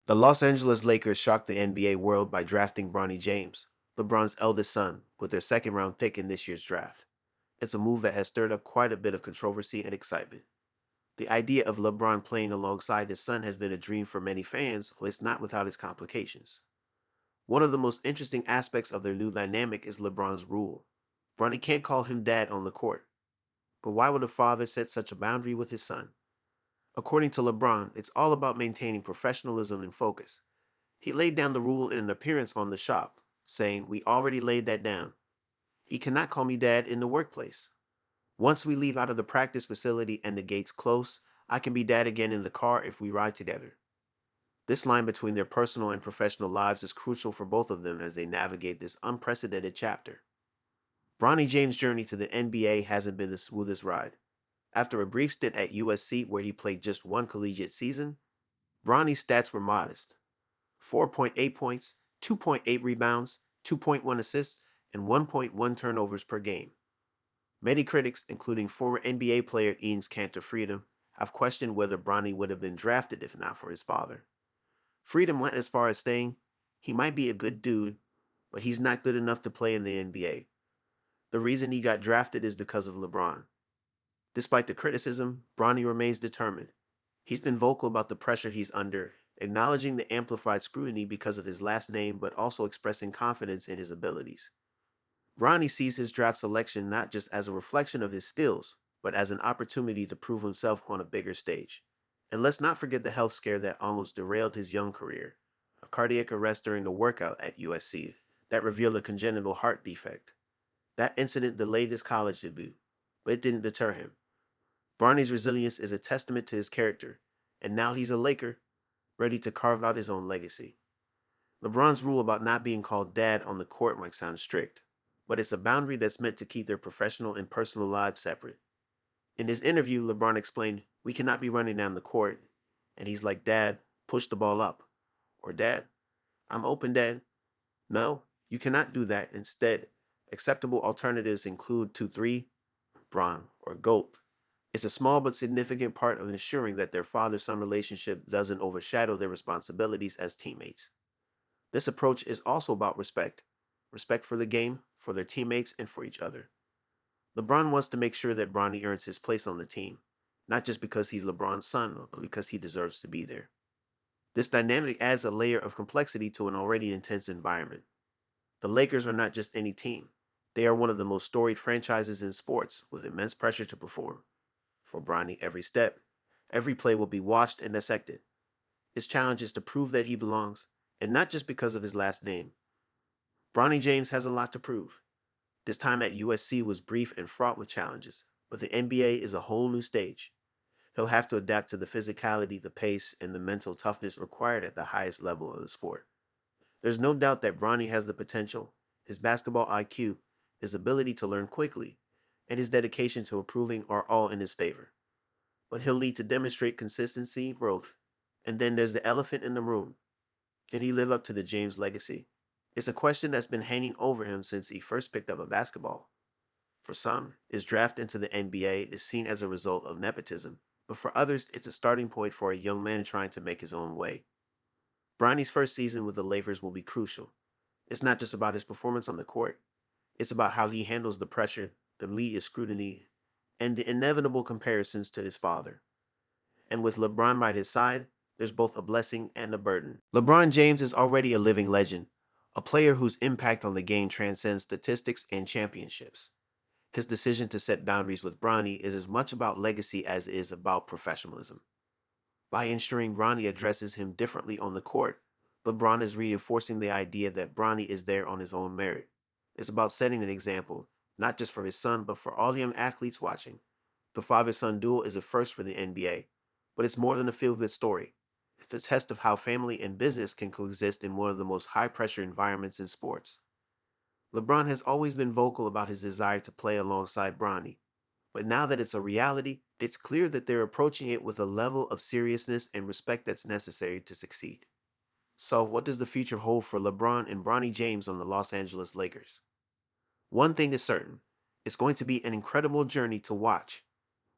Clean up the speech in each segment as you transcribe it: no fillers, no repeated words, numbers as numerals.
The Los Angeles Lakers shocked the NBA world by drafting Bronny James, LeBron's eldest son, with their second-round pick in this year's draft. It's a move that has stirred up quite a bit of controversy and excitement. The idea of LeBron playing alongside his son has been a dream for many fans, but it's not without its complications. One of the most interesting aspects of their new dynamic is LeBron's rule. Bronny can't call him dad on the court, but why would a father set such a boundary with his son? According to LeBron, it's all about maintaining professionalism and focus. He laid down the rule in an appearance on the shop, saying, "We already laid that down. He cannot call me dad in the workplace. Once we leave out of the practice facility and the gates close, I can be dad again in the car if we ride together." This line between their personal and professional lives is crucial for both of them as they navigate this unprecedented chapter. Bronny James' journey to the NBA hasn't been the smoothest ride. After a brief stint at USC where he played just one collegiate season, Bronny's stats were modest: 4.8 points, 2.8 rebounds, 2.1 assists, and 1.1 turnovers per game. Many critics, including former NBA player Ian Cantor Freedom, have questioned whether Bronny would have been drafted if not for his father. Freedom went as far as saying, "He might be a good dude, but he's not good enough to play in the NBA. The reason he got drafted is because of LeBron." Despite the criticism, Bronny remains determined. He's been vocal about the pressure he's under, acknowledging the amplified scrutiny because of his last name, but also expressing confidence in his abilities. Bronny sees his draft selection not just as a reflection of his skills, but as an opportunity to prove himself on a bigger stage. And let's not forget the health scare that almost derailed his young career: a cardiac arrest during a workout at USC that revealed a congenital heart defect. That incident delayed his college debut, but it didn't deter him. Bronny's resilience is a testament to his character, and now he's a Laker, ready to carve out his own legacy. LeBron's rule about not being called dad on the court might sound strict, but it's a boundary that's meant to keep their professional and personal lives separate. In his interview, LeBron explained, "We cannot be running down the court," and he's like, "Dad, push the ball up," or "Dad, I'm open, Dad." No, you cannot do that. Instead, acceptable alternatives include 2-3, Bron, or GOAT. It's a small but significant part of ensuring that their father-son relationship doesn't overshadow their responsibilities as teammates. This approach is also about respect: respect for the game, for their teammates, and for each other. LeBron wants to make sure that Bronny earns his place on the team, not just because he's LeBron's son, but because he deserves to be there. This dynamic adds a layer of complexity to an already intense environment. The Lakers are not just any team. They are one of the most storied franchises in sports, with immense pressure to perform. For Bronny, every step, every play will be watched and dissected. His challenge is to prove that he belongs, and not just because of his last name. Bronny James has a lot to prove. This time at USC was brief and fraught with challenges, but the NBA is a whole new stage. He'll have to adapt to the physicality, the pace, and the mental toughness required at the highest level of the sport. There's no doubt that Bronny has the potential: his basketball IQ, his ability to learn quickly, and his dedication to improving are all in his favor. But he'll need to demonstrate consistency, growth. And then there's the elephant in the room: can he live up to the James legacy? It's a question that's been hanging over him since he first picked up a basketball. For some, his draft into the NBA is seen as a result of nepotism, but for others, it's a starting point for a young man trying to make his own way. Bronny's first season with the Lakers will be crucial. It's not just about his performance on the court, it's about how he handles the pressure, the media scrutiny, and the inevitable comparisons to his father. And with LeBron by his side, there's both a blessing and a burden. LeBron James is already a living legend, a player whose impact on the game transcends statistics and championships. His decision to set boundaries with Bronny is as much about legacy as it is about professionalism. By ensuring Bronny addresses him differently on the court, LeBron is reinforcing the idea that Bronny is there on his own merit. It's about setting an example, not just for his son, but for all young athletes watching. The father-son duel is a first for the NBA, but it's more than a feel-good story. It's a test of how family and business can coexist in one of the most high-pressure environments in sports. LeBron has always been vocal about his desire to play alongside Bronny, but now that it's a reality, it's clear that they're approaching it with a level of seriousness and respect that's necessary to succeed. So, what does the future hold for LeBron and Bronny James on the Los Angeles Lakers? One thing is certain: it's going to be an incredible journey to watch.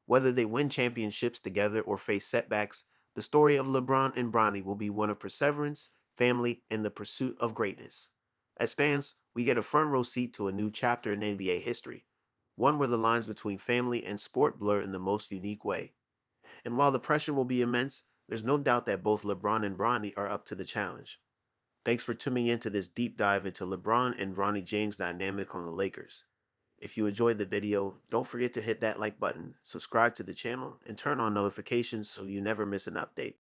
Whether they win championships together or face setbacks, The story of LeBron and Bronny will be one of perseverance, family, and the pursuit of greatness. As fans, we get a front row seat to a new chapter in NBA history, one where the lines between family and sport blur in the most unique way. And while the pressure will be immense, there's no doubt that both LeBron and Bronny are up to the challenge. Thanks for tuning in to this deep dive into LeBron and Bronny James' dynamic on the Lakers. If you enjoyed the video, don't forget to hit that like button, subscribe to the channel, and turn on notifications so you never miss an update.